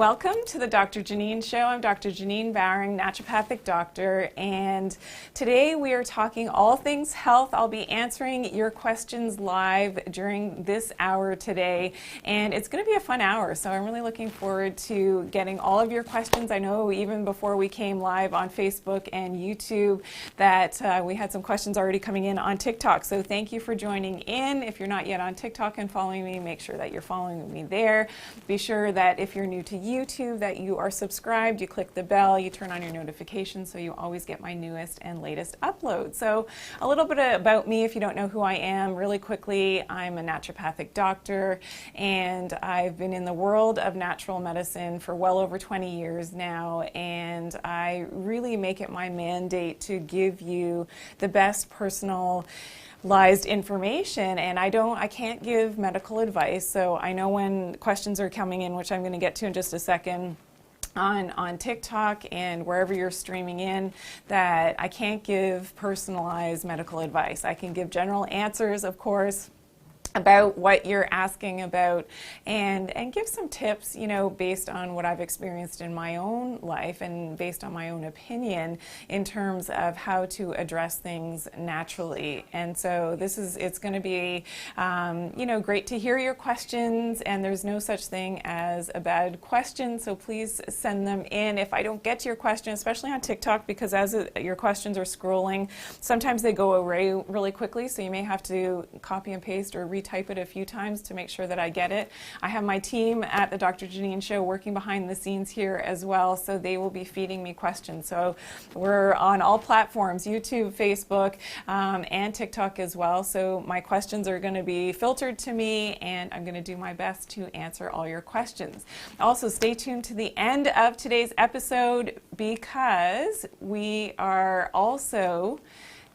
Welcome to the Doctor Janine Show. I'm Doctor Janine Bowring, naturopathic doctor, and today we are talking all things health. I'll be answering your questions live during this hour today, and it's going to be a fun hour, so I'm really looking forward to getting all of your questions. I know even before we came live on Facebook and YouTube that we had some questions already coming in on TikTok, so thank you for joining in. If you're not yet on TikTok and following me, make sure that you're following me there. Be sure that if you're new to YouTube that you are subscribed, you click the bell, you turn on your notifications so you always get my newest and latest uploads. So a little bit about me if you don't know who I am really quickly. I'm a naturopathic doctor and I've been in the world of natural medicine for well over 20 years now, and I really make it my mandate to give you the best personalized information, and I can't give medical advice, so I know when questions are coming in, which I'm going to get to in just a second, on TikTok and wherever you're streaming in, that I can't give personalized medical advice. I can give general answers, of course, about what you're asking about, and give some tips, you know, based on what I've experienced in my own life and based on my own opinion in terms of how to address things naturally. And so it's going to be, you know, great to hear your questions, and there's no such thing as a bad question, so please send them in. If I don't get to your question, especially on TikTok, because your questions are scrolling, sometimes they go away really quickly, so you may have to copy and paste or retype it a few times to make sure that I get it. I have my team at the Dr. Janine Show working behind the scenes here as well, so they will be feeding me questions. So we're on all platforms, YouTube, Facebook, and TikTok as well. So my questions are going to be filtered to me, and I'm going to do my best to answer all your questions. Also, stay tuned to the end of today's episode because we are also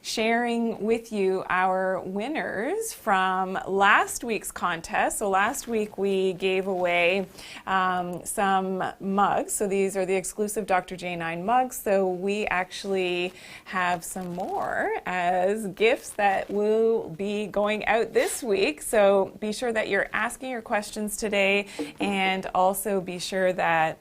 sharing with you our winners from last week's contest. So last week we gave away some mugs. So these are the exclusive Dr. Janine mugs. So we actually have some more as gifts that will be going out this week. So be sure that you're asking your questions today, and also be sure that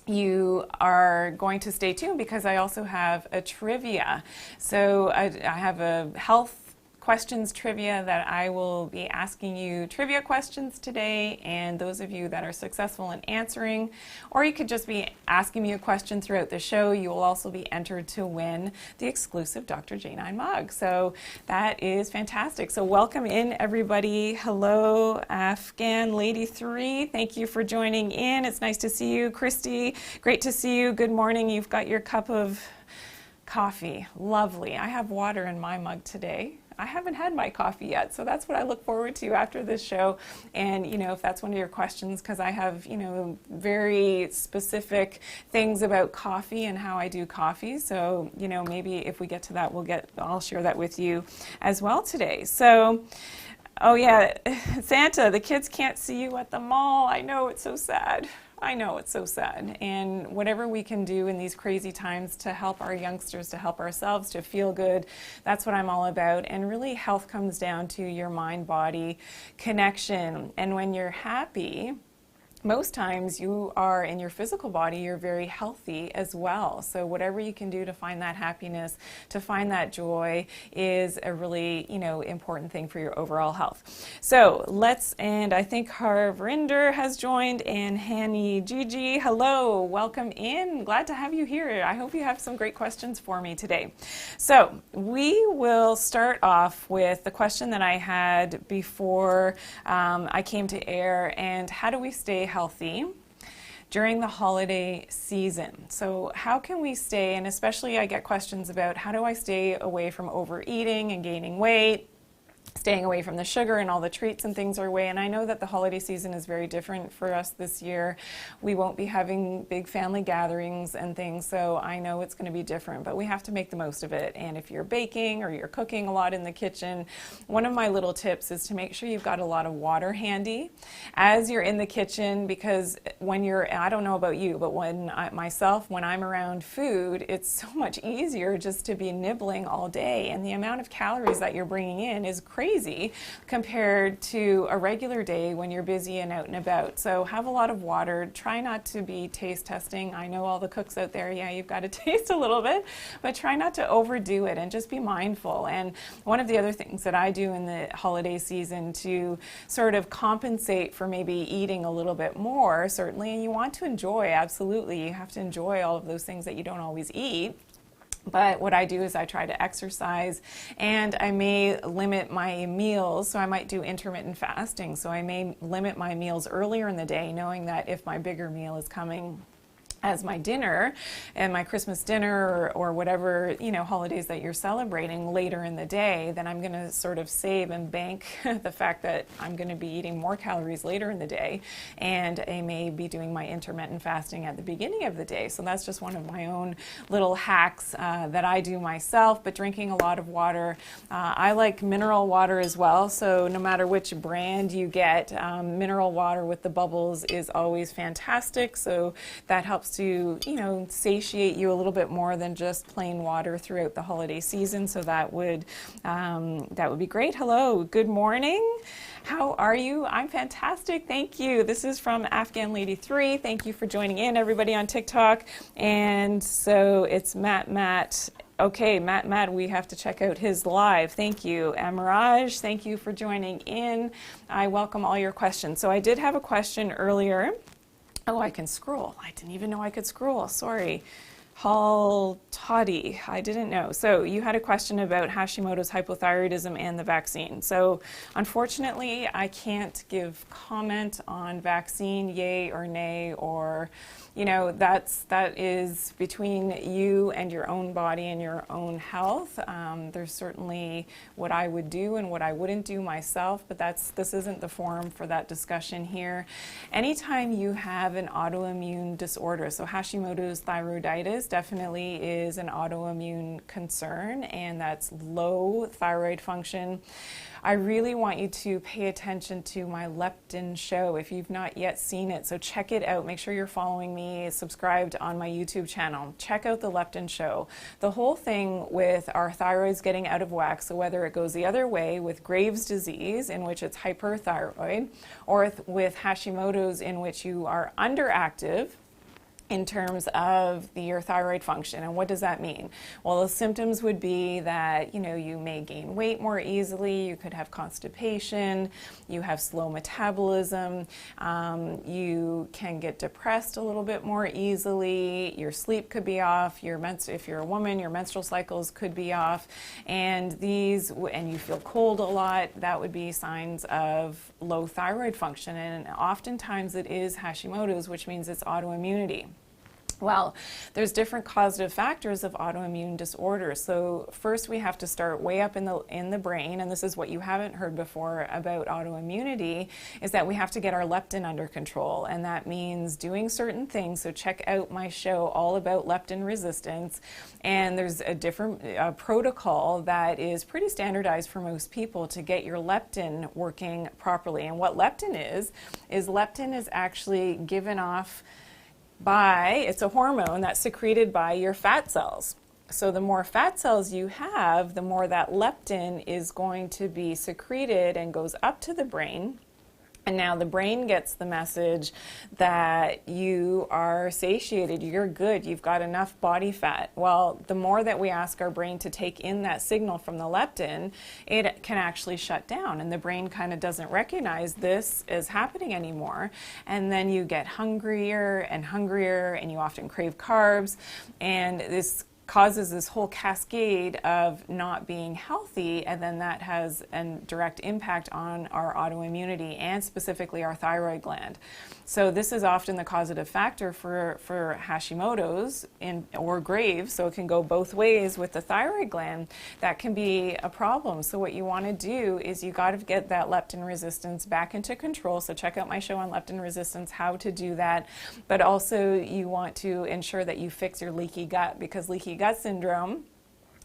you are going to stay tuned because I also have a trivia. So I have a health questions trivia that I will be asking you trivia questions today, and those of you that are successful in answering, or you could just be asking me a question throughout the show, you will also be entered to win the exclusive Dr. Janine mug. So that is fantastic. So welcome in everybody. Hello, Afghan Lady 3. Thank you for joining in. It's nice to see you. Christy, great to see you. Good morning. You've got your cup of coffee. Lovely. I have water in my mug today. I haven't had my coffee yet, so that's what I look forward to after this show. And, you know, if that's one of your questions, because I have, you know, very specific things about coffee and how I do coffee. So, you know, maybe if we get to that, I'll share that with you as well today. So, oh yeah, Santa, the kids can't see you at the mall. I know, it's so sad. I know, it's so sad. And whatever we can do in these crazy times to help our youngsters, to help ourselves, to feel good, that's what I'm all about. And really, health comes down to your mind-body connection. And when you're happy, most times you are in your physical body, you're very healthy as well. So whatever you can do to find that happiness, to find that joy, is a really, you know, important thing for your overall health. So and I think Harvinder has joined, and Hani Gigi, hello, welcome in. Glad to have you here. I hope you have some great questions for me today. So we will start off with the question that I had before I came to air, and how do we stay healthy during the holiday season? So how can we stay, and especially I get questions about how do I stay away from overeating and gaining weight, staying away from the sugar and all the treats and things our way. And I know that the holiday season is very different for us this year. We won't be having big family gatherings and things, so I know it's going to be different, but we have to make the most of it. And if you're baking or you're cooking a lot in the kitchen, one of my little tips is to make sure you've got a lot of water handy as you're in the kitchen, because I don't know about you, but when I'm around food, it's so much easier just to be nibbling all day, and the amount of calories that you're bringing in is crazy. crazy compared to a regular day when you're busy and out and about. So have a lot of water. Try not to be taste testing. I know all the cooks out there, yeah, you've got to taste a little bit, but try not to overdo it and just be mindful. And one of the other things that I do in the holiday season to sort of compensate for maybe eating a little bit more, certainly, and you want to enjoy, absolutely, you have to enjoy all of those things that you don't always eat. But what I do is I try to exercise, and I may limit my meals. So I might do intermittent fasting. So I may limit my meals earlier in the day, knowing that if my bigger meal is coming as my dinner and my Christmas dinner or whatever, holidays that you're celebrating later in the day, then I'm going to sort of save and bank the fact that I'm going to be eating more calories later in the day, and I may be doing my intermittent fasting at the beginning of the day. So that's just one of my own little hacks that I do myself, but drinking a lot of water. I like mineral water as well, so no matter which brand you get, mineral water with the bubbles is always fantastic. So that helps to, satiate you a little bit more than just plain water throughout the holiday season. So that would be great. Hello, good morning. How are you? I'm fantastic, thank you. This is from Afghan Lady 3. Thank you for joining in, everybody on TikTok. And so it's Matt. Okay, Matt, we have to check out his live. Thank you. Amaraj, thank you for joining in. I welcome all your questions. So I did have a question earlier. Oh, I can scroll. I didn't even know I could scroll. Sorry. Hall Toddy, I didn't know. So you had a question about Hashimoto's hypothyroidism and the vaccine. So unfortunately, I can't give comment on vaccine, yay or nay, or that is between you and your own body and your own health. There's certainly what I would do and what I wouldn't do myself, but this isn't the forum for that discussion here. Anytime you have an autoimmune disorder, so Hashimoto's thyroiditis definitely is an autoimmune concern, and that's low thyroid function. I really want you to pay attention to my leptin show if you've not yet seen it. So check it out. Make sure you're following me, subscribed on my YouTube channel. Check out the leptin show. The whole thing with our thyroids getting out of whack, so whether it goes the other way with Graves' disease, in which it's hyperthyroid, or with Hashimoto's, in which you are underactive, in terms of your thyroid function. And what does that mean? Well, the symptoms would be that, you may gain weight more easily, you could have constipation, you have slow metabolism, you can get depressed a little bit more easily, your sleep could be off, if you're a woman, your menstrual cycles could be off, and you feel cold a lot. That would be signs of low thyroid function, and oftentimes it is Hashimoto's, which means it's autoimmunity. Well, there's different causative factors of autoimmune disorders. So first we have to start way up in the brain, and this is what you haven't heard before about autoimmunity, is that we have to get our leptin under control, and that means doing certain things. So check out my show all about leptin resistance, and there's a different protocol that is pretty standardized for most people to get your leptin working properly. And what leptin is leptin is actually given off it's a hormone that's secreted by your fat cells. So the more fat cells you have, the more that leptin is going to be secreted and goes up to the brain. And now the brain gets the message that you are satiated, you're good, you've got enough body fat. Well, the more that we ask our brain to take in that signal from the leptin, it can actually shut down, and the brain kind of doesn't recognize this is happening anymore. And then you get hungrier, and you often crave carbs, and this causes this whole cascade of not being healthy, and then that has a direct impact on our autoimmunity and specifically our thyroid gland. So this is often the causative factor for Hashimoto's or Graves', so it can go both ways with the thyroid gland. That can be a problem. So what you want to do is you got to get that leptin resistance back into control. So check out my show on leptin resistance, how to do that. But also you want to ensure that you fix your leaky gut, because leaky gut syndrome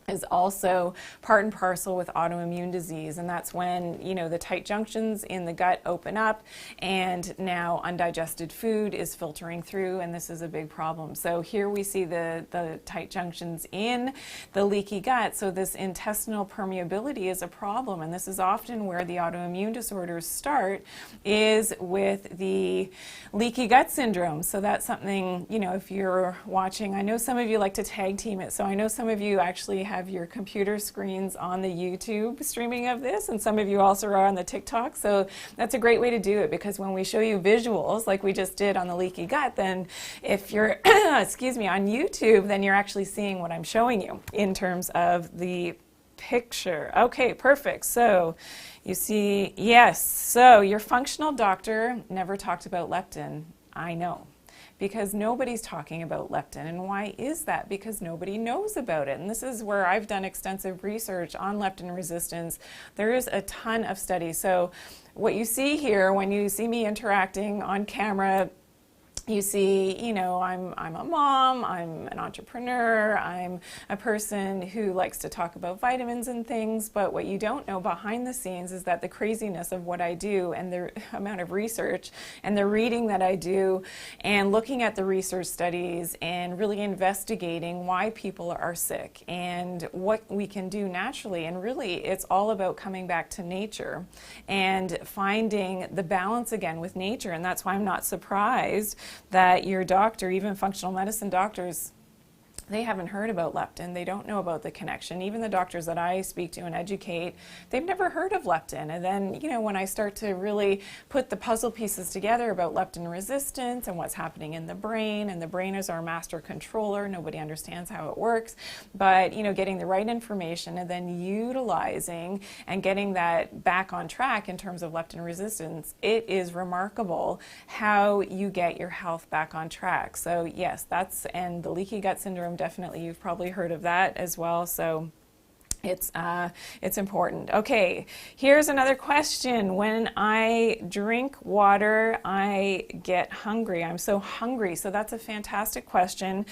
is also part and parcel with autoimmune disease, and that's when, you know, the tight junctions in the gut open up and now undigested food is filtering through, and this is a big problem. So here we see the tight junctions in the leaky gut, so this intestinal permeability is a problem, and this is often where the autoimmune disorders start, is with the leaky gut syndrome. So that's something, you know, if you're watching, I know some of you like to tag team it, so I know some of you actually have your computer screens on the YouTube streaming of this, and some of you also are on the TikTok, so that's a great way to do it, because when we show you visuals like we just did on the leaky gut, then if you're excuse me, on YouTube, then you're actually seeing what I'm showing you in terms of the picture. Okay, perfect. So you see, yes, so your functional doctor never talked about leptin. I know, because nobody's talking about leptin. And why is that? Because nobody knows about it. And this is where I've done extensive research on leptin resistance. There is a ton of studies. So what you see here, when you see me interacting on camera, you see, you know, I'm a mom, I'm an entrepreneur, I'm a person who likes to talk about vitamins and things, but what you don't know behind the scenes is that the craziness of what I do and the amount of research and the reading that I do and looking at the research studies and really investigating why people are sick and what we can do naturally. And really, it's all about coming back to nature and finding the balance again with nature. And that's why I'm not surprised that your doctor, even functional medicine doctors, they haven't heard about leptin. They don't know about the connection. Even the doctors that I speak to and educate, they've never heard of leptin. And then, you know, when I start to really put the puzzle pieces together about leptin resistance and what's happening in the brain, and the brain is our master controller, nobody understands how it works, but, you know, getting the right information and then utilizing and getting that back on track in terms of leptin resistance, it is remarkable how you get your health back on track. So yes, that's, and the leaky gut syndrome, definitely you've probably heard of that as well, so it's important. Okay, here's another question. When I drink water, I get hungry. I'm so hungry. So that's a fantastic question.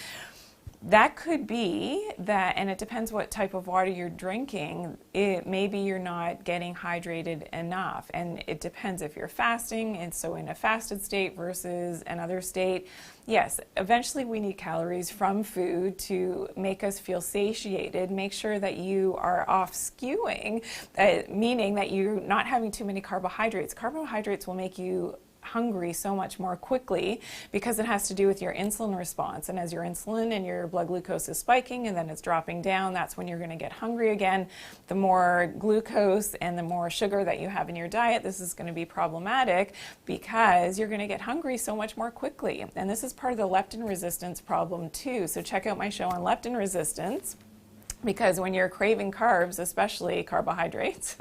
That could be that, and it depends what type of water you're drinking. Maybe you're not getting hydrated enough, and it depends if you're fasting, and so in a fasted state versus another state. Yes, eventually we need calories from food to make us feel satiated. Make sure that you are off skewing, meaning that you're not having too many carbohydrates. Carbohydrates will make you hungry so much more quickly because it has to do with your insulin response, and as your insulin and your blood glucose is spiking and then it's dropping down, that's when you're going to get hungry again. The more glucose and the more sugar that you have in your diet, this is going to be problematic because you're going to get hungry so much more quickly, and this is part of the leptin resistance problem too. So check out my show on leptin resistance, because when you're craving carbs, especially carbohydrates,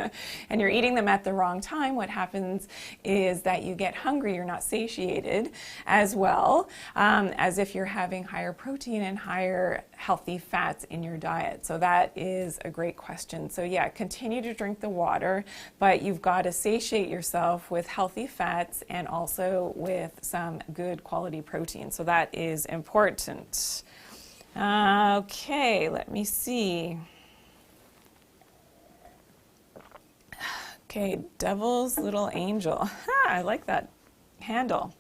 and you're eating them at the wrong time, what happens is that you get hungry, you're not satiated as well as if you're having higher protein and higher healthy fats in your diet. So that is a great question. So yeah, continue to drink the water, but you've got to satiate yourself with healthy fats and also with some good quality protein. So that is important. Okay, let me see. Okay, Devil's Little Angel. I like that handle.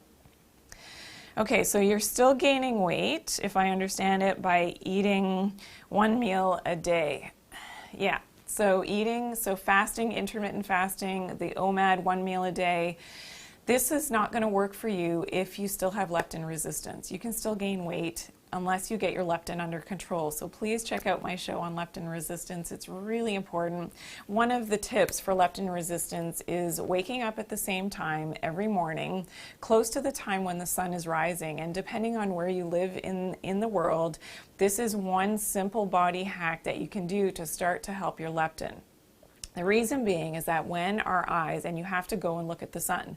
Okay, so you're still gaining weight, if I understand it, by eating one meal a day. Yeah, so fasting, intermittent fasting, the OMAD, 1 meal a day. This is not going to work for you if you still have leptin resistance. You can still gain weight unless you get your leptin under control. So please check out my show on leptin resistance. It's really important. One of the tips for leptin resistance is waking up at the same time every morning, close to the time when the sun is rising. And depending on where you live in the world, this is one simple body hack that you can do to start to help your leptin. The reason being is that when our eyes, and you have to go and look at the sun,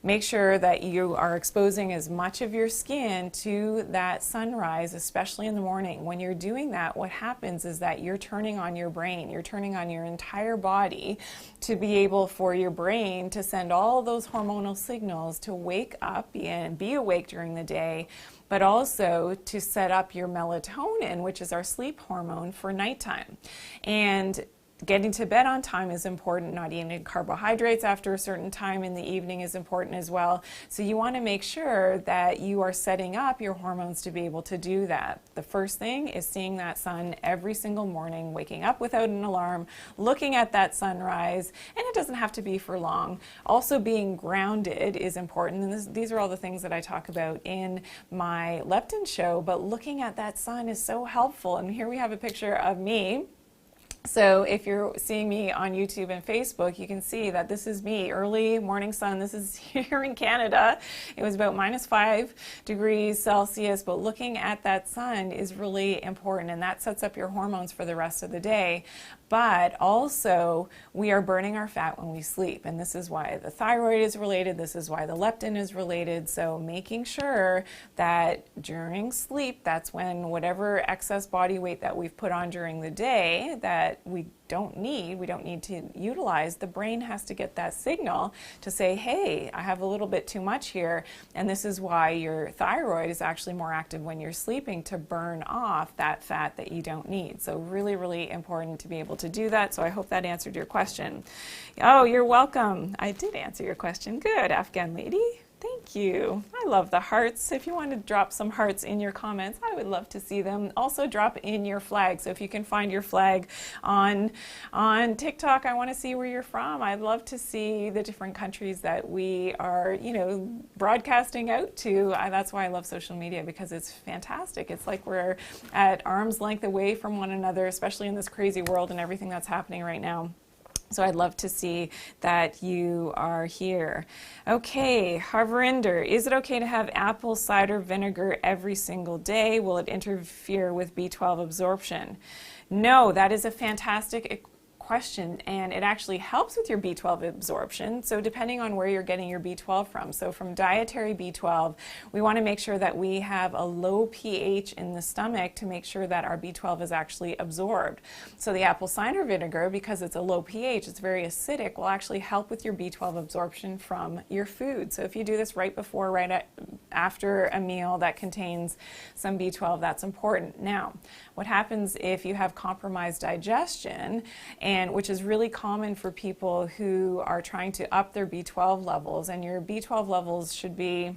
make sure that you are exposing as much of your skin to that sunrise, especially in the morning. When you're doing that, what happens is that you're turning on your brain, you're turning on your entire body to be able for your brain to send all those hormonal signals to wake up and be awake during the day, but also to set up your melatonin, which is our sleep hormone, for nighttime. And getting to bed on time is important. Not eating carbohydrates after a certain time in the evening is important as well. So you want to make sure that you are setting up your hormones to be able to do that. The first thing is seeing that sun every single morning, waking up without an alarm, looking at that sunrise, and it doesn't have to be for long. Also, being grounded is important, and these are all the things that I talk about in my leptin show, but looking at that sun is so helpful. And here we have a picture of me. So if you're seeing me on YouTube and Facebook, you can see that this is me, early morning sun. This is here in Canada. It was about -5 degrees Celsius, but looking at that sun is really important, and that sets up your hormones for the rest of the day. But also, we are burning our fat when we sleep, and this is why the thyroid is related, this is why the leptin is related. So making sure that during sleep, that's when whatever excess body weight that we've put on during the day that we don't need to utilize, the brain has to get that signal to say, hey, I have a little bit too much here. And this is why your thyroid is actually more active when you're sleeping, to burn off that fat that you don't need. So really, really important to be able to do that. So I hope that answered your question. Oh, you're welcome. I did answer your question. Good, Afghan lady. Thank you. I love the hearts. If you want to drop some hearts in your comments, I would love to see them. Also drop in your flag. So if you can find your flag on TikTok, I want to see where you're from. I'd love to see the different countries that we are, broadcasting out to. That's why I love social media, because it's fantastic. It's like we're at arm's length away from one another, especially in this crazy world and everything that's happening right now. So I'd love to see that you are here. Okay, Harvarinder, is it okay to have apple cider vinegar every single day? Will it interfere with B12 absorption? No, that is a fantastic question, and it actually helps with your B12 absorption. So depending on where you're getting your B12 from. So from dietary B12, we want to make sure that we have a low pH in the stomach to make sure that our B12 is actually absorbed. So the apple cider vinegar, because it's a low pH, it's very acidic, will actually help with your B12 absorption from your food. So if you do this right before, after a meal that contains some B12, that's important. Now, what happens if you have compromised digestion, and which is really common for people who are trying to up their B12 levels, and your B12 levels should be,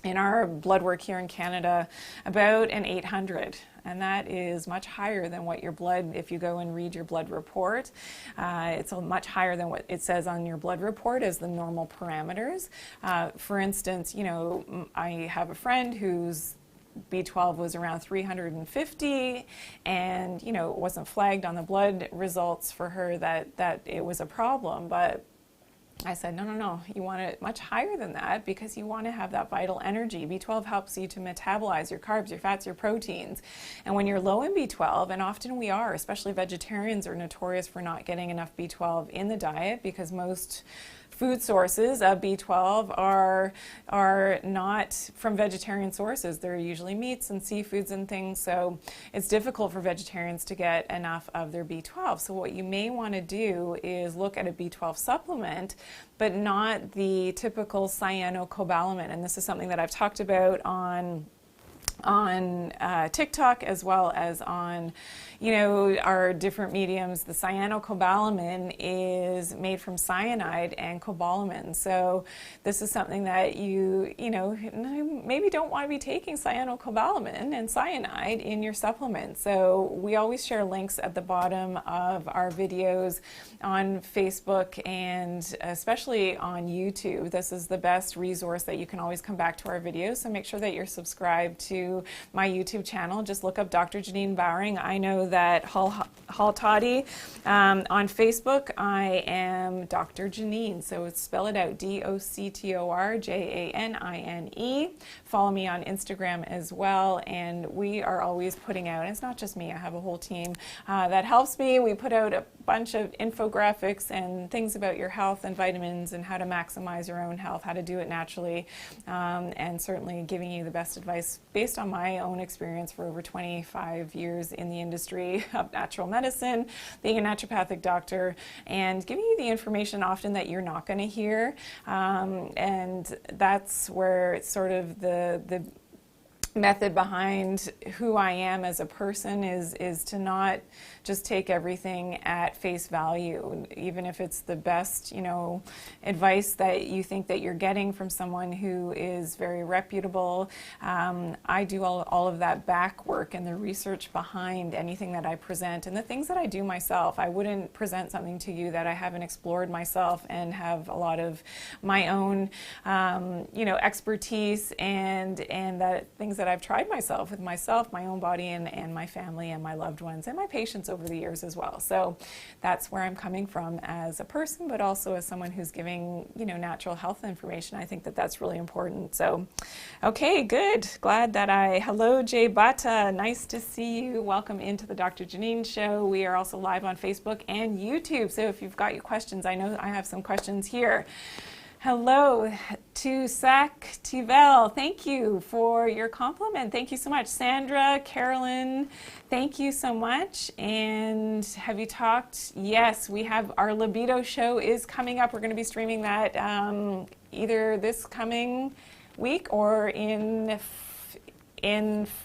in our blood work here in Canada, about an 800. And that is much higher than what your blood, if you go and read your blood report, it's much higher than what it says on your blood report as the normal parameters. For instance, I have a friend whose B12 was around 350, and it wasn't flagged on the blood results for her that it was a problem. But I said, no, you want it much higher than that, because you want to have that vital energy. B12 helps you to metabolize your carbs, your fats, your proteins. And when you're low in B12, and often we are, especially vegetarians are notorious for not getting enough B12 in the diet, because most food sources of B12 are not from vegetarian sources. They're usually meats and seafoods and things, so it's difficult for vegetarians to get enough of their B12. So what you may want to do is look at a B12 supplement, but not the typical cyanocobalamin. And this is something that I've talked about on TikTok, as well as on our different mediums. The cyanocobalamin is made from cyanide and cobalamin. So this is something that you maybe don't want to be taking cyanocobalamin and cyanide in your supplement. So we always share links at the bottom of our videos on Facebook and especially on YouTube. This is the best resource that you can always come back to our videos. So make sure that you're subscribed to my YouTube channel. Just look up Dr. Janine Bowring. I know that Hal Toddy on Facebook, I am Dr. Janine. So spell it out, DoctorJanine. Follow me on Instagram as well. And we are always putting out, and it's not just me, I have a whole team that helps me. We put out a bunch of infographics and things about your health and vitamins and how to maximize your own health, how to do it naturally, and certainly giving you the best advice based on my own experience for over 25 years in the industry of natural medicine, being a naturopathic doctor, and giving you the information often that you're not going to hear. And that's where it's sort of the method behind who I am as a person is to not just take everything at face value, even if it's the best, advice that you think that you're getting from someone who is very reputable. I do all of that back work and the research behind anything that I present and the things that I do myself. I wouldn't present something to you that I haven't explored myself and have a lot of my own, expertise and that things that I've tried myself with myself, my own body, and my family and my loved ones and my patients over the years as well. So that's where I'm coming from as a person, but also as someone who's giving, natural health information. I think that that's really important. So, okay, good. Glad that hello, Jay Bata. Nice to see you. Welcome into the Dr. Janine Show. We are also live on Facebook and YouTube. So if you've got your questions, I know I have some questions here. Hello to Sac Tivel. Thank you for your compliment. Thank you so much. Sandra, Carolyn, thank you so much. And have you talked? Yes, we have our libido show is coming up. We're going to be streaming that either this coming week or in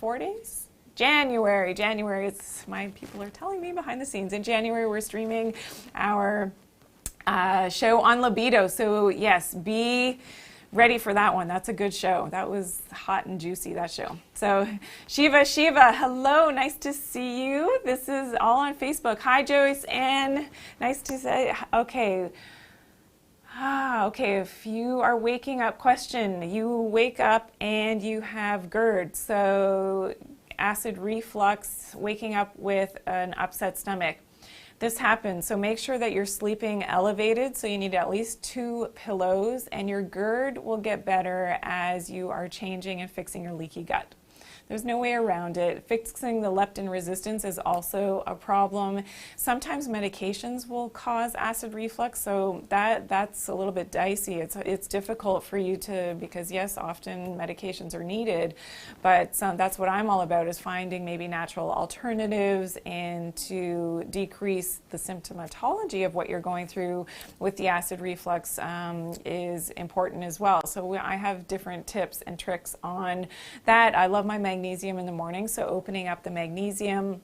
4 days. January. It's my people are telling me behind the scenes. In January, we're streaming our show on libido. So yes, be ready for that one. That's a good show. That was hot and juicy, that show. So Shiva, hello, nice to see you. This is all on Facebook. Hi, Joyce, and nice to say, okay. Okay, if you are waking up, question, you wake up and you have GERD, so acid reflux, waking up with an upset stomach. This happens, so make sure that you're sleeping elevated, so you need at least 2 pillows, and your GERD will get better as you are changing and fixing your leaky gut. There's no way around it. Fixing the leptin resistance is also a problem. Sometimes medications will cause acid reflux, so that's a little bit dicey. It's difficult for you because yes, often medications are needed, but that's what I'm all about, is finding maybe natural alternatives and to decrease the symptomatology of what you're going through with the acid reflux is important as well. So I have different tips and tricks on that. I love my magnesium in the morning, so opening up the magnesium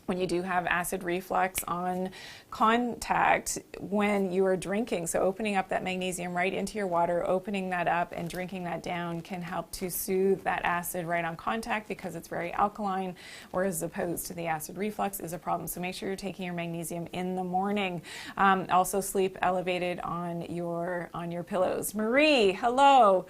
when you do have acid reflux on contact when you are drinking. So opening up that magnesium right into your water, opening that up and drinking that down can help to soothe that acid right on contact because it's very alkaline, whereas opposed to the acid reflux is a problem. So make sure you're taking your magnesium in the morning. Also sleep elevated on your pillows. Marie, hello.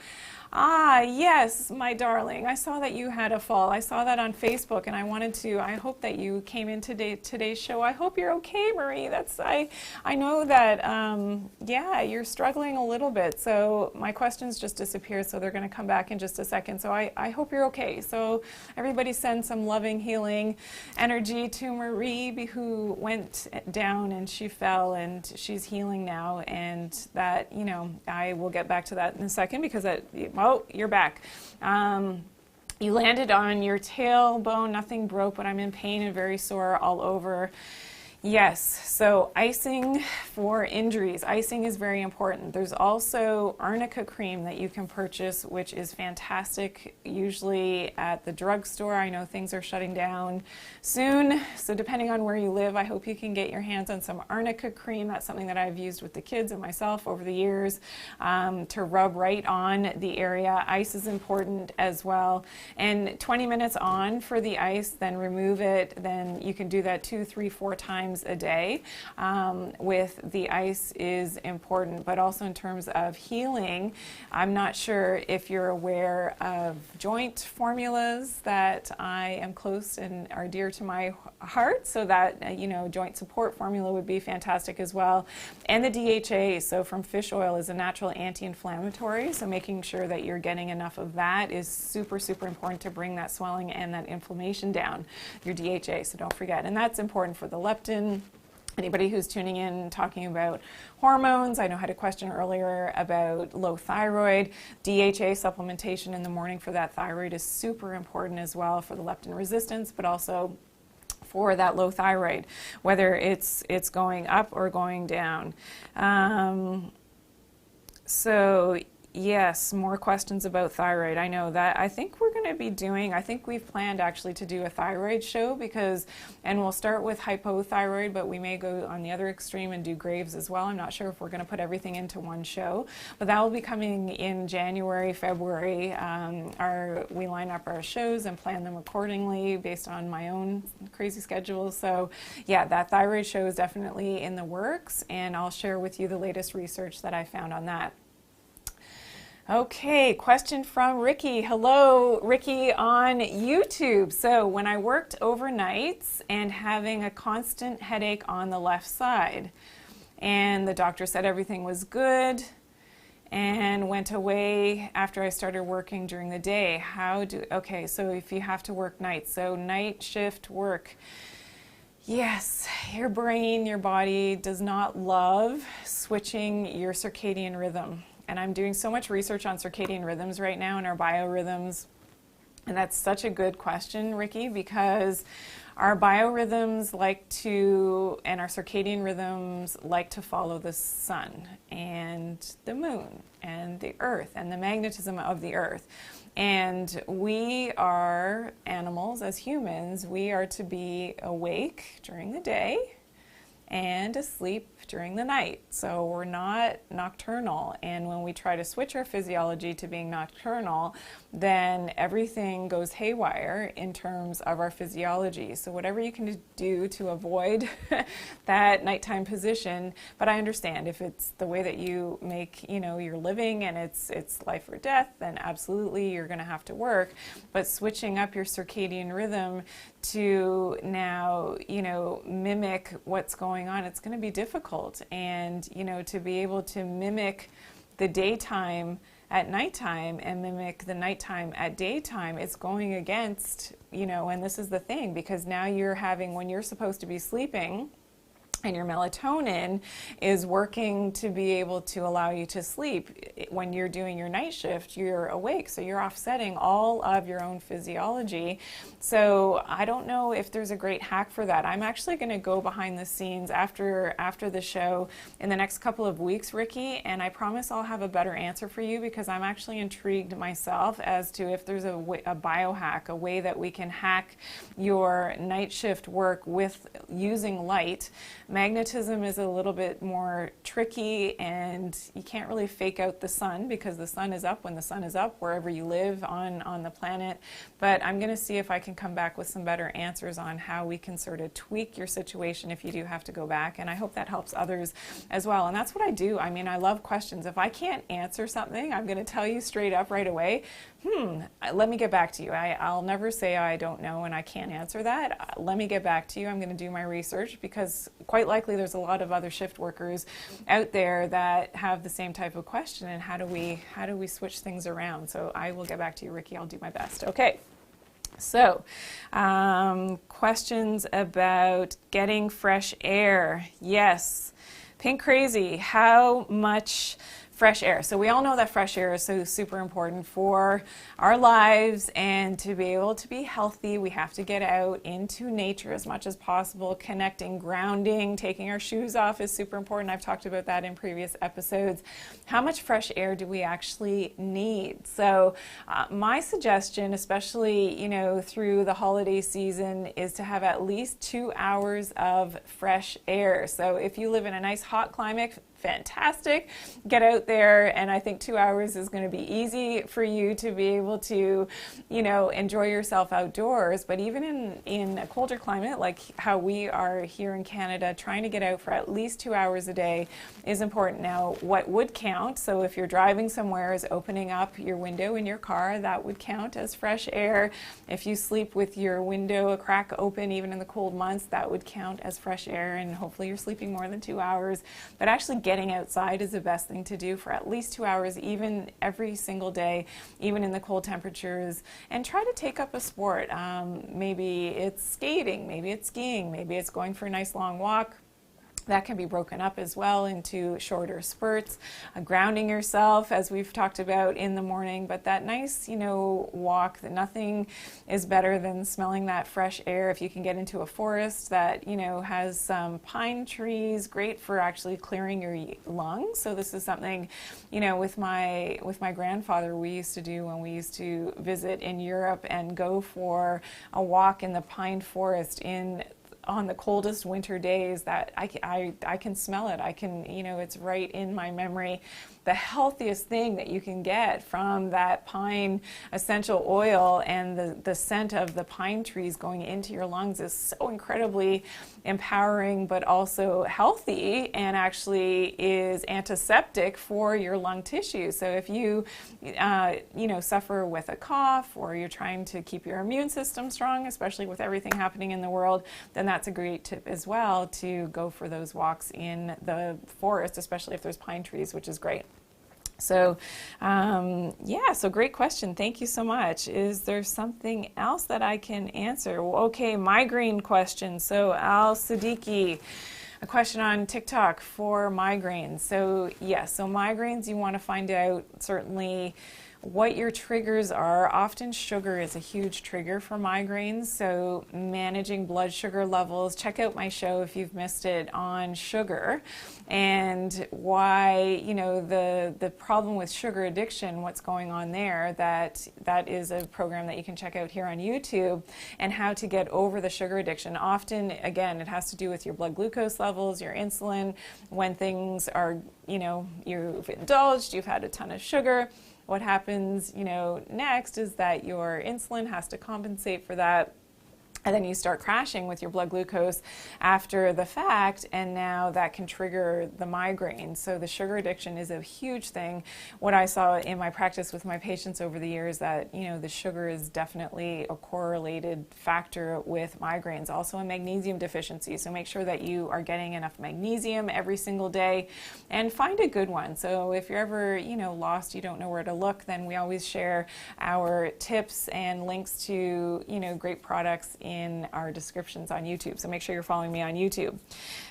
Yes, my darling. I saw that you had a fall. I saw that on Facebook, and I hope that you came in today's show. I hope you're okay, Marie. I know that, you're struggling a little bit. So my questions just disappeared, so they're going to come back in just a second. So I hope you're okay. So everybody send some loving, healing energy to Marie, who went down and she fell, and she's healing now. And that, I will get back to that in a second because you're back. You landed on your tailbone, nothing broke, but I'm in pain and very sore all over. Yes, so icing for injuries. Icing is very important. There's also arnica cream that you can purchase, which is fantastic, usually at the drugstore. I know things are shutting down soon, so depending on where you live, I hope you can get your hands on some arnica cream. That's something that I've used with the kids and myself over the years to rub right on the area. Ice is important as well. And 20 minutes on for the ice, then remove it. Then you can do that 2, 3, 4 times a day with the ice is important, but also in terms of healing, I'm not sure if you're aware of joint formulas that I am close and are dear to my heart, so that joint support formula would be fantastic as well. And the DHA, so from fish oil, is a natural anti-inflammatory, so making sure that you're getting enough of that is super, super important to bring that swelling and that inflammation down, your DHA, so don't forget. And that's important for the leptin Anybody who's tuning in talking about hormones, I know I had a question earlier about low thyroid. DHA supplementation in the morning for that thyroid is super important as well for the leptin resistance, but also for that low thyroid, whether it's going up or going down. So yes, more questions about thyroid. I know that. I think we're going to be doing, I think we've planned actually to do a thyroid show and we'll start with hypothyroid, but we may go on the other extreme and do Graves as well. I'm not sure if we're going to put everything into one show, but that will be coming in January, February. We line up our shows and plan them accordingly based on my own crazy schedule. So yeah, that thyroid show is definitely in the works, and I'll share with you the latest research that I found on that. Okay, question from Ricky. Hello, Ricky on YouTube. So when I worked overnights and having a constant headache on the left side, and the doctor said everything was good and went away after I started working during the day. Okay, so if you have to work nights, so night shift work. Yes, your brain, your body does not love switching your circadian rhythm. And I'm doing so much research on circadian rhythms right now and our biorhythms. And that's such a good question, Ricky, because our biorhythms and our circadian rhythms like to follow the sun and the moon and the earth and the magnetism of the earth. And we are animals, as humans, we are to be awake during the day and asleep during the night. So we're not nocturnal. And when we try to switch our physiology to being nocturnal, then everything goes haywire in terms of our physiology. So whatever you can do to avoid that nighttime position, but I understand if it's the way that you make, your living and it's life or death, then absolutely you're going to have to work. But switching up your circadian rhythm to now, mimic what's going on, it's going to be difficult. And, to be able to mimic the daytime at nighttime and mimic the nighttime at daytime, it's going against, and this is the thing, because now you're having, when you're supposed to be sleeping, and your melatonin is working to be able to allow you to sleep. When you're doing your night shift, you're awake, so you're offsetting all of your own physiology. So I don't know if there's a great hack for that. I'm actually going to go behind the scenes after the show in the next couple of weeks, Ricky, and I promise I'll have a better answer for you, because I'm actually intrigued myself as to if there's a biohack, a way that we can hack your night shift work with using light. Magnetism is a little bit more tricky, and you can't really fake out the sun, because the sun is up when the sun is up wherever you live on the planet. But I'm going to see if I can come back with some better answers on how we can sort of tweak your situation if you do have to go back, and I hope that helps others as well. And that's what I do. I mean, I love questions. If I can't answer something, I'm going to tell you straight up right away, let me get back to you. I'll never say I don't know and I can't answer that. Let me get back to you. I'm going to do my research, because quite likely there's a lot of other shift workers out there that have the same type of question, and how do we switch things around? So I will get back to you, Ricky. I'll do my best. Okay. So, questions about getting fresh air. Yes. Pink Crazy, how much fresh air? So we all know that fresh air is so super important for our lives, and to be able to be healthy, we have to get out into nature as much as possible. Connecting, grounding, taking our shoes off is super important. I've talked about that in previous episodes. How much fresh air do we actually need? So my suggestion, especially through the holiday season, is to have at least 2 hours of fresh air. So if you live in a nice hot climate, fantastic. Get out there, and I think 2 hours is going to be easy for you to be able to, enjoy yourself outdoors. But even in a colder climate like how we are here in Canada, trying to get out for at least 2 hours a day is important. Now, what would count, so if you're driving somewhere, is opening up your window in your car. That would count as fresh air. If you sleep with your window a crack open, even in the cold months, that would count as fresh air, and hopefully you're sleeping more than 2 hours. But actually getting outside is the best thing to do for at least 2 hours, even every single day, even in the cold temperatures. And try to take up a sport. Maybe it's skating, maybe it's skiing, maybe it's going for a nice long walk. That can be broken up as well into shorter spurts, grounding yourself, as we've talked about in the morning, but that nice, walk, that nothing is better than smelling that fresh air. If you can get into a forest that, has some pine trees, great for actually clearing your lungs. So this is something, with my grandfather, we used to do when we used to visit in Europe and go for a walk in the pine forest on the coldest winter days. That I can smell it. I can, it's right in my memory. The healthiest thing that you can get from that pine essential oil and the scent of the pine trees going into your lungs is so incredibly empowering, but also healthy, and actually is antiseptic for your lung tissue. So if you, suffer with a cough, or you're trying to keep your immune system strong, especially with everything happening in the world, then that's a great tip as well, to go for those walks in the forest, especially if there's pine trees, which is great. So, so great question. Thank you so much. Is there something else that I can answer? Well, okay, migraine question. So, Al Siddiqui, a question on TikTok for migraines. So, so migraines, you want to find out certainly what your triggers are. Often sugar is a huge trigger for migraines, so managing blood sugar levels. Check out my show if you've missed it on sugar and why, the problem with sugar addiction, what's going on there. That is a program that you can check out here on YouTube, and how to get over the sugar addiction. Often, again, it has to do with your blood glucose levels, your insulin. When things are, you've indulged, you've had a ton of sugar, what happens, next is that your insulin has to compensate for that. And then you start crashing with your blood glucose after the fact, and now that can trigger the migraine. So the sugar addiction is a huge thing. What I saw in my practice with my patients over the years, that the sugar is definitely a correlated factor with migraines. Also a magnesium deficiency. So make sure that you are getting enough magnesium every single day, and find a good one. So if you're ever lost, you don't know where to look, then we always share our tips and links to great products in our descriptions on YouTube. So make sure you're following me on YouTube.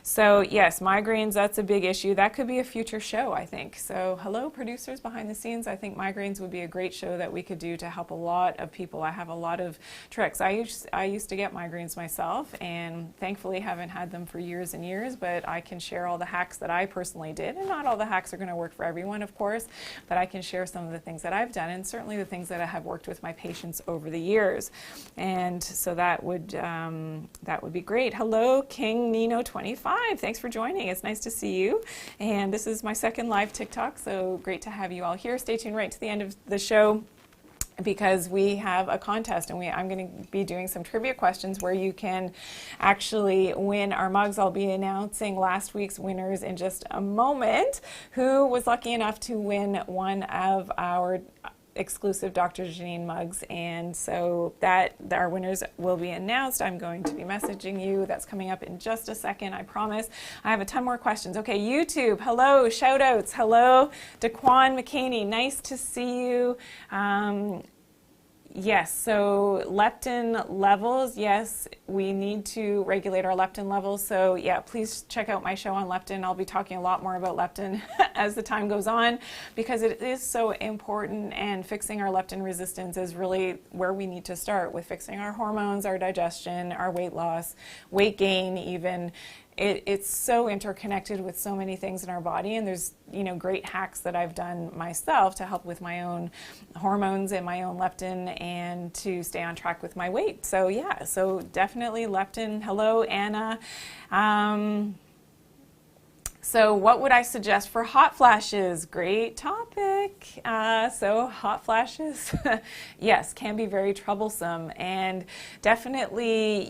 So yes, migraines, that's a big issue. That could be a future show, I think. So hello, producers behind the scenes. I think migraines would be a great show that we could do to help a lot of people. I have a lot of tricks. I used to get migraines myself, and thankfully haven't had them for years and years, but I can share all the hacks that I personally did. And not all the hacks are going to work for everyone, of course, but I can share some of the things that I've done, and certainly the things that I have worked with my patients over the years. And so that would be great. Hello, King Nino 25. Thanks for joining. It's nice to see you. And this is my second live TikTok, so great to have you all here. Stay tuned right to the end of the show, because we have a contest, and I'm going to be doing some trivia questions where you can actually win our mugs. I'll be announcing last week's winners in just a moment, who was lucky enough to win one of our exclusive Dr. Janine mugs, and so that our winners will be announced. I'm going to be messaging you. That's coming up in just a second, I promise. I have a ton more questions. Okay, YouTube, hello, shout outs. Hello, Daquan McCaney, nice to see you. Yes, so leptin levels, yes, we need to regulate our leptin levels. So yeah, please check out my show on leptin. I'll be talking a lot more about leptin as the time goes on, because it is so important, and fixing our leptin resistance is really where we need to start, with fixing our hormones, our digestion, our weight loss, weight gain even. It's so interconnected with so many things in our body, and there's great hacks that I've done myself to help with my own hormones and my own leptin, and to stay on track with my weight. So yeah, so definitely leptin. Hello, Anna. So what would I suggest for hot flashes? Great topic. So hot flashes, yes, can be very troublesome, and definitely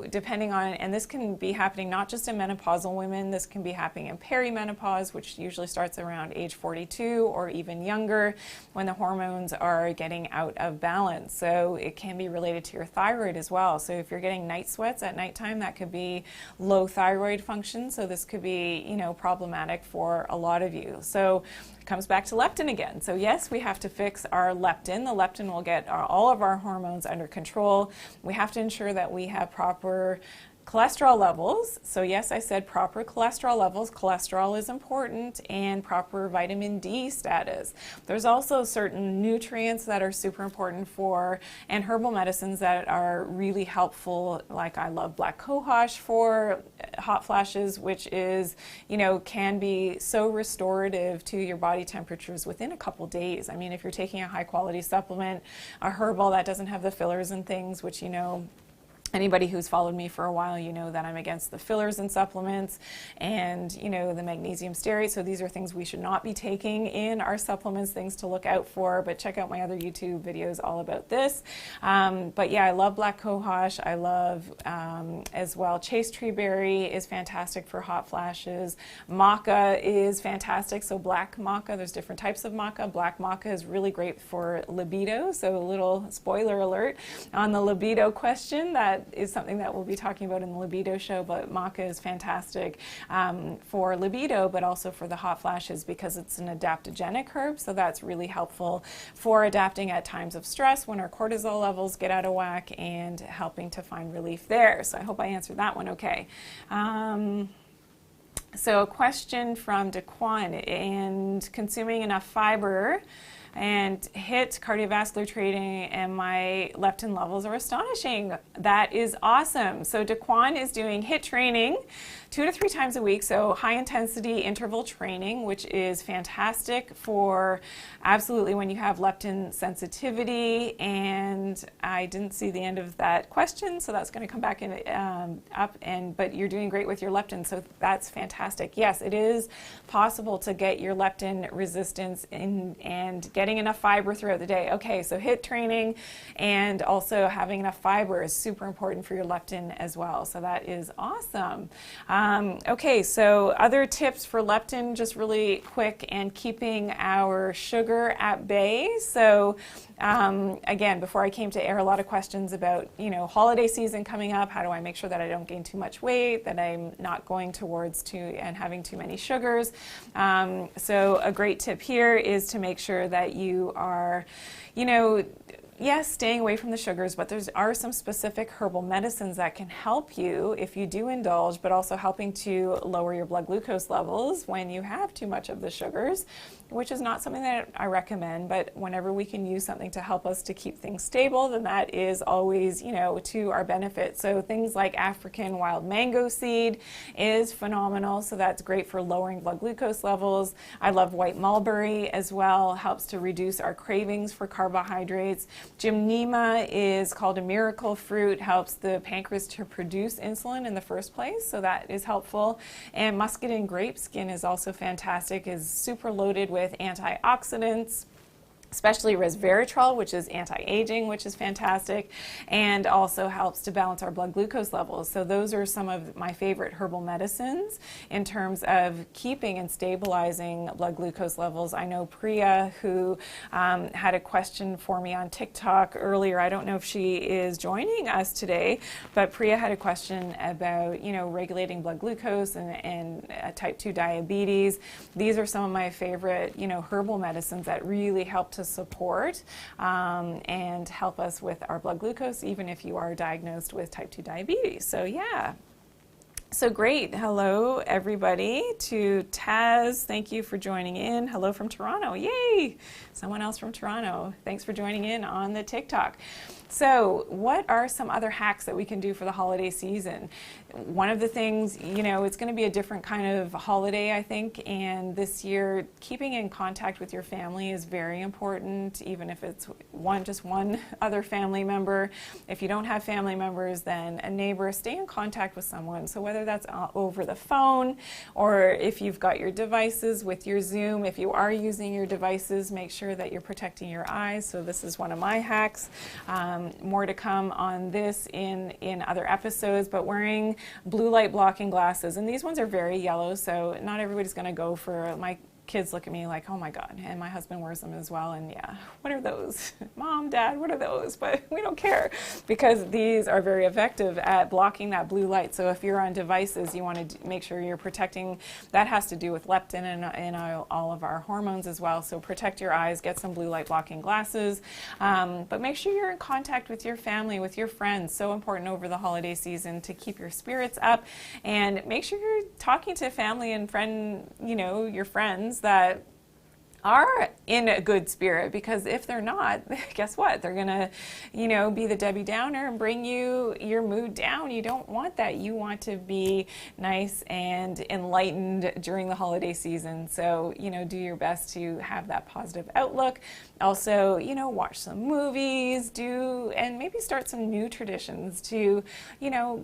depending on, and this can be happening not just in menopausal women, this can be happening in perimenopause, which usually starts around age 42 or even younger, when the hormones are getting out of balance. So it can be related to your thyroid as well. So if you're getting night sweats at nighttime, that could be low thyroid function. So this could be, problematic for a lot of you. So it comes back to leptin again. So yes, we have to fix our leptin. The leptin will get all of our hormones under control. We have to ensure that we have proper cholesterol levels. So yes, I said proper cholesterol levels. Cholesterol is important, and proper vitamin D status. There's also certain nutrients that are super important for, and herbal medicines that are really helpful. Like I love black cohosh for hot flashes, which is, can be so restorative to your body temperatures within a couple days. I mean, if you're taking a high quality supplement, a herbal that doesn't have the fillers and things, which, anybody who's followed me for a while, you know that I'm against the fillers in supplements and, the magnesium stearate. So these are things we should not be taking in our supplements, things to look out for. But check out my other YouTube videos all about this. But yeah, I love black cohosh. I love as well chaste tree berry is fantastic for hot flashes. Maca is fantastic. So black maca, there's different types of maca. Black maca is really great for libido. So a little spoiler alert on the libido question. That is something that we'll be talking about in the libido show, but maca is fantastic for libido, but also for the hot flashes because it's an adaptogenic herb. So that's really helpful for adapting at times of stress when our cortisol levels get out of whack and helping to find relief there. So I hope I answered that one okay. So a question from Daquan, and consuming enough fiber and hit cardiovascular training, and my leptin levels are astonishing. That is awesome. So Daquan is doing HIIT training 2 to 3 times a week, so high intensity interval training, which is fantastic for absolutely when you have leptin sensitivity. And I didn't see the end of that question, so that's going to come back in but you're doing great with your leptin, so that's fantastic. Yes, it is possible to get your leptin resistance in and getting enough fiber throughout the day. Okay, so HIIT training and also having enough fiber is super important for your leptin as well, so that is awesome. Okay, so other tips for leptin, just really quick, and keeping our sugar at bay. So again, before I came to air, a lot of questions about, holiday season coming up. How do I make sure that I don't gain too much weight, that I'm not going towards and having too many sugars? So a great tip here is to make sure that you are, yes, staying away from the sugars, but there are some specific herbal medicines that can help you if you do indulge, but also helping to lower your blood glucose levels when you have too much of the sugars, which is not something that I recommend, but whenever we can use something to help us to keep things stable, then that is always, to our benefit. So things like African wild mango seed is phenomenal, so that's great for lowering blood glucose levels. I love white mulberry as well, helps to reduce our cravings for carbohydrates. Gymnema is called a miracle fruit, helps the pancreas to produce insulin in the first place, so that is helpful. And muscadine grape skin is also fantastic, is super loaded with antioxidants, especially resveratrol, which is anti-aging, which is fantastic, and also helps to balance our blood glucose levels. So those are some of my favorite herbal medicines in terms of keeping and stabilizing blood glucose levels. I know Priya, who had a question for me on TikTok earlier. I don't know if she is joining us today, but Priya had a question about, regulating blood glucose and type 2 diabetes. These are some of my favorite, herbal medicines that really help to support and help us with our blood glucose, even if you are diagnosed with type 2 diabetes. So yeah. So great. Hello, everybody. To Taz, thank you for joining in. Hello from Toronto. Yay! Someone else from Toronto. Thanks for joining in on the TikTok. So what are some other hacks that we can do for the holiday season? One of the things, it's going to be a different kind of holiday, I think, and this year keeping in contact with your family is very important, even if it's just one other family member. If you don't have family members, then a neighbor, stay in contact with someone. So whether that's over the phone or if you've got your devices with your Zoom, if you are using your devices, make sure that you're protecting your eyes. So this is one of my hacks. More to come on this in other episodes, but wearing blue light blocking glasses, and these ones are very yellow, so not everybody's going to go for kids look at me like, oh my God, and my husband wears them as well, and yeah, what are those? Mom, Dad, what are those? But we don't care, because these are very effective at blocking that blue light. So if you're on devices, you want to make sure you're protecting. That has to do with leptin and all of our hormones as well. So protect your eyes, get some blue light blocking glasses, but make sure you're in contact with your family, with your friends. So important over the holiday season to keep your spirits up, and make sure you're talking to family and your friends that are in a good spirit, because if they're not, guess what? They're gonna, be the Debbie Downer and bring your mood down. You don't want that. You want to be nice and enlightened during the holiday season. So, do your best to have that positive outlook. Also, watch some movies, and maybe start some new traditions to,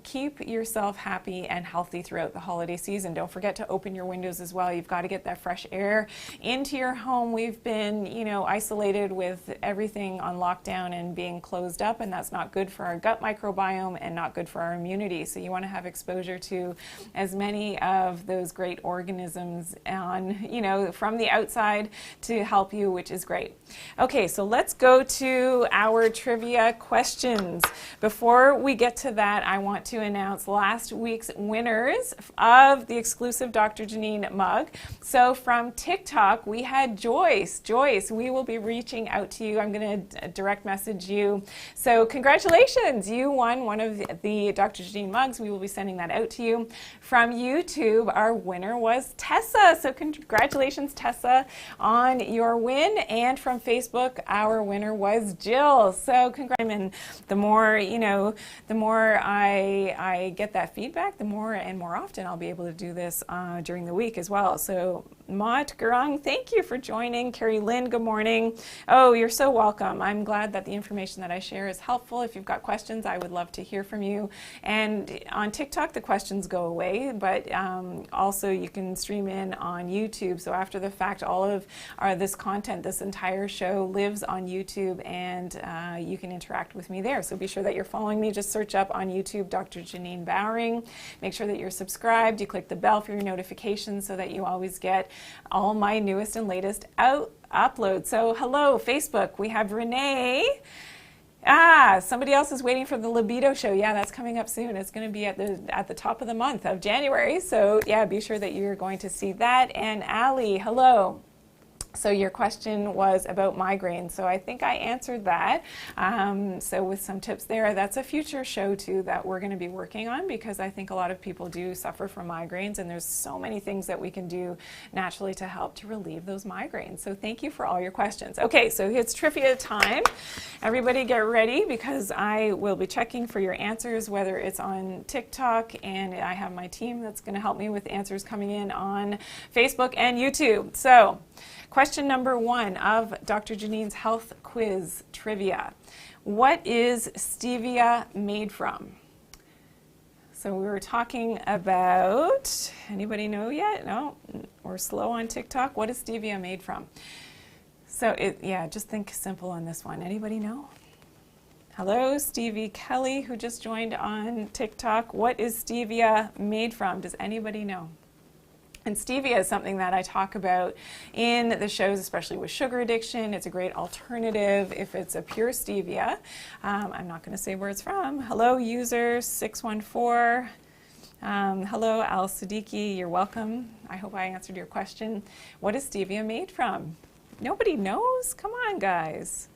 keep yourself happy and healthy throughout the holiday season. Don't forget to open your windows as well. You've got to get that fresh air into your home. We've been, isolated with everything on lockdown and being closed up, and that's not good for our gut microbiome and not good for our immunity. So you want to have exposure to as many of those great organisms from the outside to help you, which is great. Okay, so let's go to our trivia questions. Before we get to that, I want to announce last week's winners of the exclusive Dr. Janine mug. So from TikTok, we had Joyce, we will be reaching out to you. I'm going to direct message you. So congratulations, you won one of the Dr. Janine mugs. We will be sending that out to you. From YouTube, our winner was Tessa. So congratulations, Tessa, on your win. And from Facebook, our winner was Jill. So congrats. And the more, the more I get that feedback, the more and more often I'll be able to do this during the week as well. So Mott Gurung, thank you for joining. Carrie Lynn, good morning. Oh, you're so welcome. I'm glad that the information that I share is helpful. If you've got questions, I would love to hear from you. And on TikTok, the questions go away, but also you can stream in on YouTube. So after the fact, all of this content, this entire show lives on YouTube, and you can interact with me there. So be sure that you're following me. Just search up on YouTube, Dr. Janine Bowring. Make sure that you're subscribed. You click the bell for your notifications so that you always get all my newest and latest uploads. So hello, Facebook. We have Renee. Somebody else is waiting for the libido show. Yeah, that's coming up soon. It's going to be at the top of the month of January. So yeah, be sure that you're going to see that. And Ali, hello. So your question was about migraine. So I think I answered that. So with some tips there, that's a future show too that we're going to be working on, because I think a lot of people do suffer from migraines, and there's so many things that we can do naturally to help to relieve those migraines. So thank you for all your questions. Okay, so it's trivia time. Everybody get ready, because I will be checking for your answers, whether it's on TikTok, and I have my team that's going to help me with answers coming in on Facebook and YouTube. So question number 1 of Dr. Janine's health quiz trivia. What is stevia made from? So we were talking about, anybody know yet? No? We're slow on TikTok. What is stevia made from? So just think simple on this one. Anybody know? Hello, Stevie Kelly, who just joined on TikTok. What is stevia made from? Does anybody know? And stevia is something that I talk about in the shows, especially with sugar addiction. It's a great alternative if it's a pure stevia. I'm not going to say where it's from. Hello, user 614. Hello, Al Siddiqui. You're welcome. I hope I answered your question. What is stevia made from? Nobody knows? Come on, guys.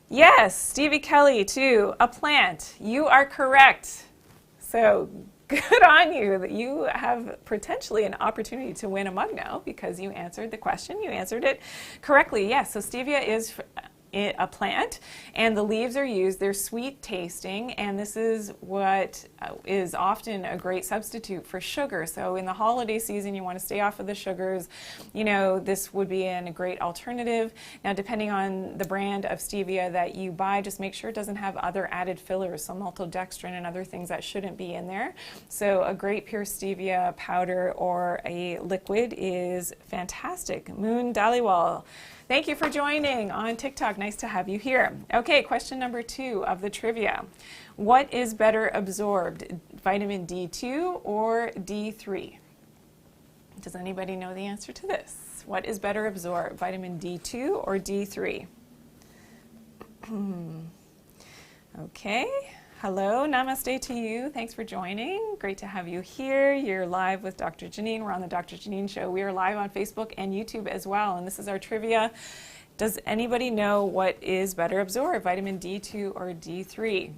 Yes, Stevie Kelly, too. A plant. You are correct. So good on you that you have potentially an opportunity to win a mug now, because you answered the question. You answered it correctly. Yes, so stevia is a plant, and the leaves are used. They're sweet tasting, and this is what is often a great substitute for sugar. So in the holiday season, you want to stay off of the sugars. This would be a great alternative. Now, depending on the brand of stevia that you buy, just make sure it doesn't have other added fillers, so maltodextrin and other things that shouldn't be in there. So a great pure stevia powder or a liquid is fantastic. Moon Daliwal, thank you for joining on TikTok. Nice to have you here. Okay, question number 2 of the trivia. What is better absorbed, vitamin D2 or D3? Does anybody know the answer to this? Yes, what is better absorbed, vitamin D2 or D3? Okay, hello, namaste to you. Thanks for joining. Great to have you here. You're live with Dr. Janine. We're on the Dr. Janine Show. We are live on Facebook and YouTube as well, and this is our trivia. Does anybody know what is better absorbed, vitamin D2 or D3?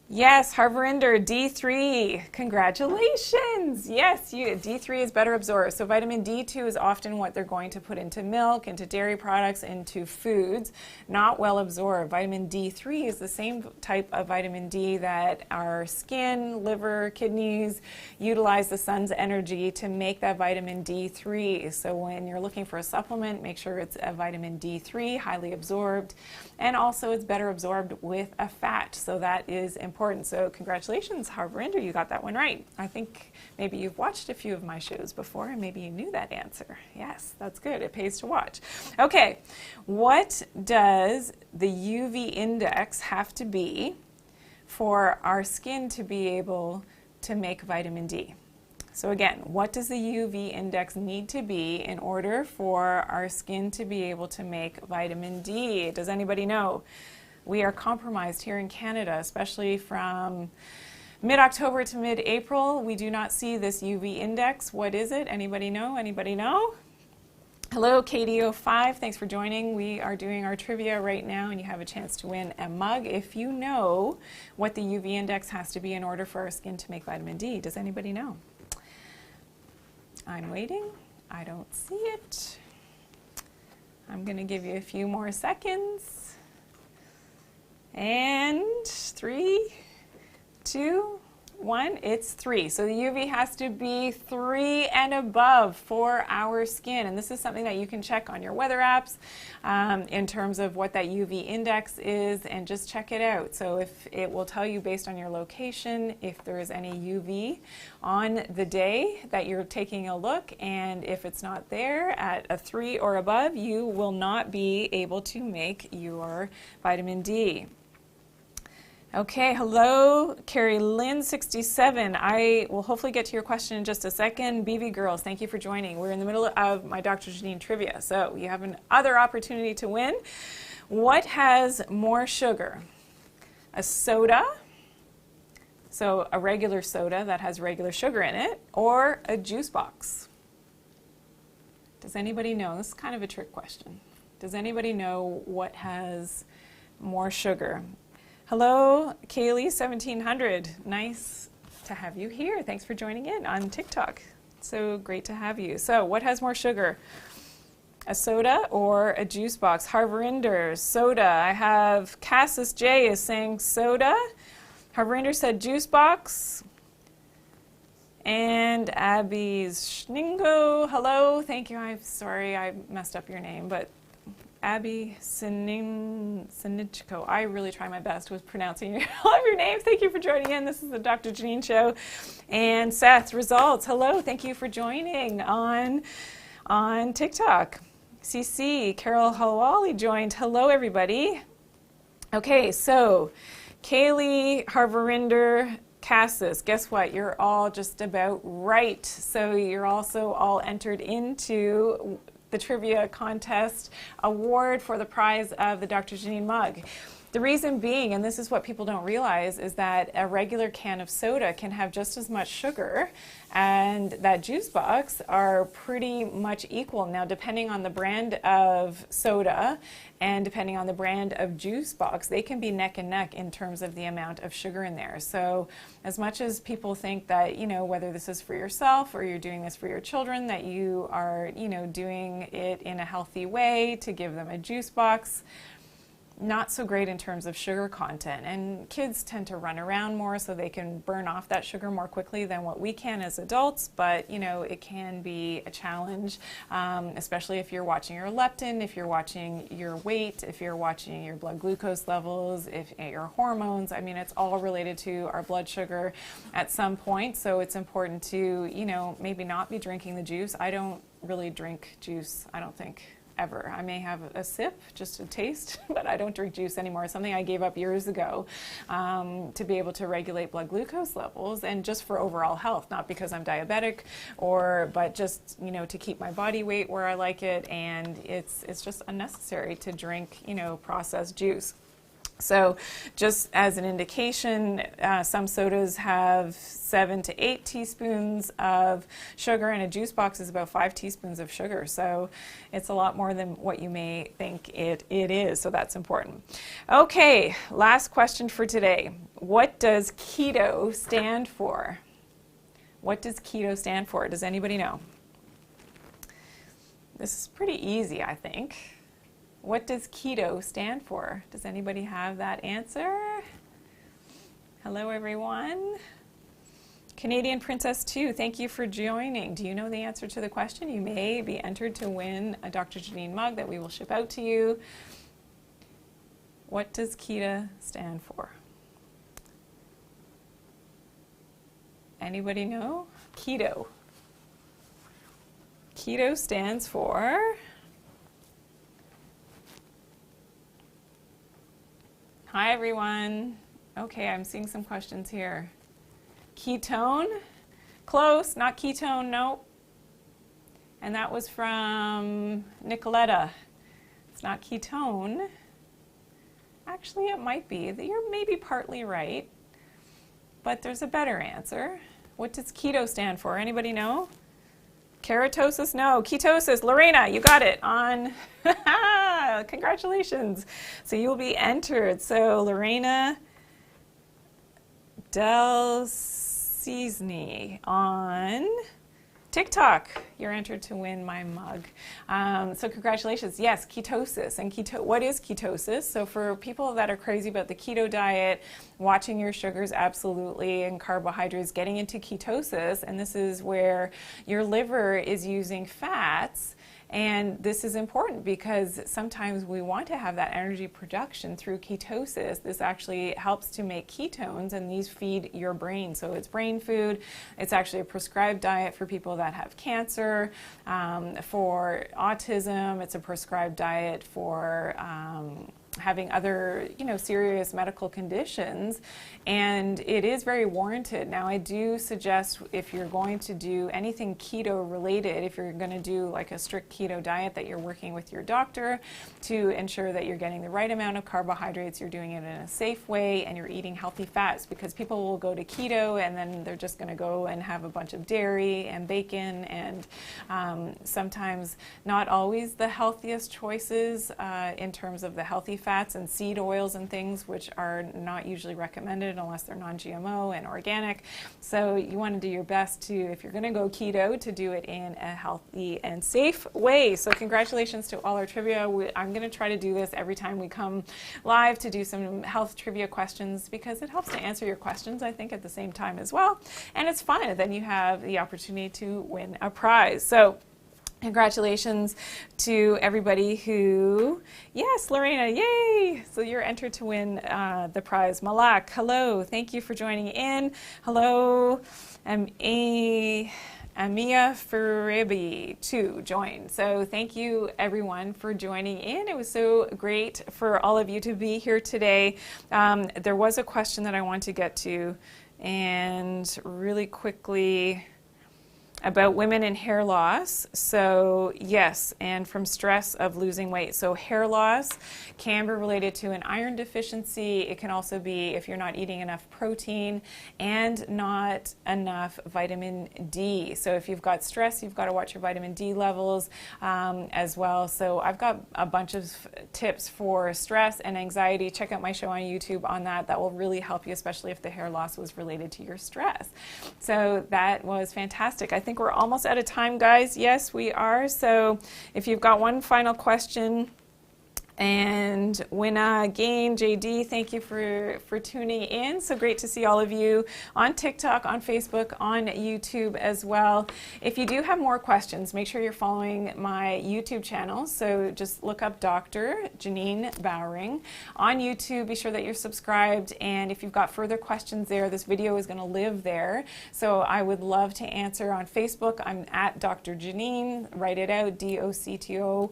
Yes, Harvarinder, D3. Congratulations. Yes, D3 is better absorbed. So vitamin D2 is often what they're going to put into milk, into dairy products, into foods, not well absorbed. Vitamin D3 is the same type of vitamin D that our skin, liver, kidneys utilize the sun's energy to make that vitamin D3. So when you're looking for a supplement, make sure it's a vitamin D3, highly absorbed, and also it's better absorbed with a fat. So that is important. So congratulations, Harvarinder, you got that one right. I think maybe you've watched a few of my shows before and maybe you knew that answer. Yes, that's good. It pays to watch. Okay, what does the UV index have to be for our skin to be able to make vitamin D? So again, what does the UV index need to be in order for our skin to be able to make vitamin D? Does anybody know? We are compromised here in Canada, especially from mid-October to mid-April. We do not see this UV index. What is it? Anybody know? Anybody know? Hello, KDO5. Thanks for joining. We are doing our trivia right now, and you have a chance to win a mug if you know what the UV index has to be in order for our skin to make vitamin D. Does anybody know? I'm waiting. I don't see it. I'm going to give you a few more seconds. And 3, 2, 1, it's 3. So the UV has to be 3 and above for our skin. And this is something that you can check on your weather apps in terms of what that UV index is, and just check it out. So if it will tell you based on your location if there is any UV on the day that you're taking a look, and if it's not there at a 3 or above, you will not be able to make your vitamin D. Okay, hello, Carrie Lynn 67. I will hopefully get to your question in just a second. BV Girls, thank you for joining. We're in the middle of my Dr. Janine trivia, so you have another opportunity to win. What has more sugar? A soda, so a regular soda that has regular sugar in it, or a juice box? Does anybody know? This is kind of a trick question. Does anybody know what has more sugar? Hello, Kaylee 1700. Nice to have you here. Thanks for joining in on TikTok. So great to have you. So what has more sugar? A soda or a juice box? Harvarinder, soda. I have Cassis J is saying soda. Harvarinder said juice box. And Abby's Schningo, hello. Thank you. I'm sorry I messed up your name, but Abby Sinichko. I really try my best with pronouncing all of your names. Thank you for joining in. This is the Dr. Janine Show. And Seth Results, hello. Thank you for joining on TikTok. CC, Carol Hawali joined. Hello, everybody. Okay, so Kaylee, Harvarinder, Cassis, guess what? You're all just about right. So you're also all entered into the trivia contest award for the prize of the Dr. Janine mug. The reason being, and this is what people don't realize, is that a regular can of soda can have just as much sugar, and that juice box are pretty much equal. Now, depending on the brand of soda and depending on the brand of juice box, they can be neck and neck in terms of the amount of sugar in there. So as much as people think that, you know, whether this is for yourself or you're doing this for your children, that you are, you know, doing it in a healthy way to give them a juice box, not so great in terms of sugar content. And kids tend to run around more, so they can burn off that sugar more quickly than what we can as adults, but you know, it can be a challenge, especially if you're watching your leptin, if you're watching your weight, if you're watching your blood glucose levels, if your hormones. I mean, it's all related to our blood sugar at some point, so it's important to, you know, maybe not be drinking the juice. I don't really drink juice, I don't think. ever. I may have a sip, just a taste, but I don't drink juice anymore. Something I gave up years ago to be able to regulate blood glucose levels and just for overall health, not because I'm diabetic but just, to keep my body weight where I like it. And it's just unnecessary to drink, processed juice. So just as an indication, some sodas have 7 to 8 teaspoons of sugar, and a juice box is about 5 teaspoons of sugar. So it's a lot more than what you may think it is. So that's important. Okay, last question for today. What does keto stand for? What does keto stand for? Does anybody know? This is pretty easy, I think. What does keto stand for? Does anybody have that answer? Hello, everyone. Canadian Princess 2, thank you for joining. Do you know the answer to the question? You may be entered to win a Dr. Janine mug that we will ship out to you. What does keto stand for? Anybody know? Keto. Keto stands for... Hi, everyone. Okay, I'm seeing some questions here. Ketone? Close, not ketone, nope. And that was from Nicoletta. It's not ketone. Actually, it might be. You're maybe partly right, but there's a better answer. What does keto stand for? Anybody know? Keratosis? No. Ketosis. Lorena, you got it on. Congratulations. So you'll be entered. So Lorena Del Cisne on TikTok. You're entered to win my mug. So congratulations. Yes, ketosis. And what is ketosis? So for people that are crazy about the keto diet, watching your sugars absolutely, and carbohydrates, getting into ketosis, and this is where your liver is using fats. And this is important because sometimes we want to have that energy production through ketosis. This actually helps to make ketones, and these feed your brain. So it's brain food. It's actually a prescribed diet for people that have cancer, for autism. It's a prescribed diet for having other, serious medical conditions, and it is very warranted. Now, I do suggest if you're going to do anything keto related, if you're going to do like a strict keto diet, that you're working with your doctor to ensure that you're getting the right amount of carbohydrates, you're doing it in a safe way, and you're eating healthy fats, because people will go to keto and then they're just going to go and have a bunch of dairy and bacon, and sometimes not always the healthiest choices in terms of the healthy fats and seed oils and things, which are not usually recommended unless they're non-GMO and organic. So you want to do your best to, if you're going to go keto, to do it in a healthy and safe way. So congratulations to all our trivia. I'm going to try to do this every time we come live, to do some health trivia questions, because it helps to answer your questions, I think, at the same time as well. And it's fun. And then you have the opportunity to win a prize. So congratulations to everybody who, yes, Lorena, yay! So you're entered to win the prize. Malak, hello, thank you for joining in. Hello, Amia Faribi too joined. So thank you everyone for joining in. It was so great for all of you to be here today. There was a question that I want to get to, and really quickly, about women and hair loss. So yes, and from stress of losing weight. So hair loss can be related to an iron deficiency. It can also be if you're not eating enough protein and not enough vitamin D. So if you've got stress, you've got to watch your vitamin D levels as well. So I've got a bunch of tips for stress and anxiety. Check out my show on YouTube on that. That will really help you, especially if the hair loss was related to your stress. So that was fantastic. I think we're almost out of time, guys. Yes, we are. So if you've got one final question, And Winna, Gain, JD, thank you for tuning in. So great to see all of you on TikTok, on Facebook, on YouTube as well. If you do have more questions, make sure you're following my YouTube channel. So just look up Dr. Janine Bowring on YouTube. Be sure that you're subscribed. And if you've got further questions there, this video is going to live there. So I would love to answer on Facebook. I'm at Dr. Janine. Write it out, DoctorJanine.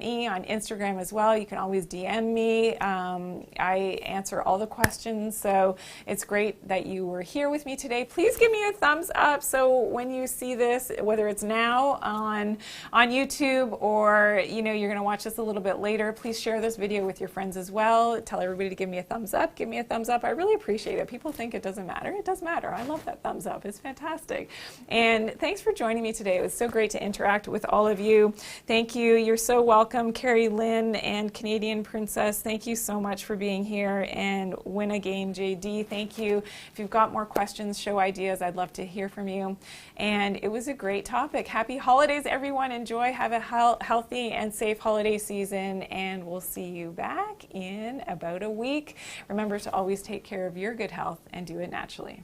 On Instagram as well. You can always DM me. I answer all the questions, so it's great that you were here with me today. Please give me a thumbs up so when you see this, whether it's now on YouTube or you're going to watch this a little bit later, please share this video with your friends as well. Tell everybody to give me a thumbs up. Give me a thumbs up. I really appreciate it. People think it doesn't matter. It does matter. I love that thumbs up. It's fantastic. And thanks for joining me today. It was so great to interact with all of you. Thank you. You're so welcome. Carrie Lynn and Canadian Princess, thank you so much for being here. And Win Again JD, thank you. If you've got more questions, show ideas, I'd love to hear from you. And it was a great topic. Happy holidays, everyone. Enjoy. Have a healthy and safe holiday season. And we'll see you back in about a week. Remember to always take care of your good health and do it naturally.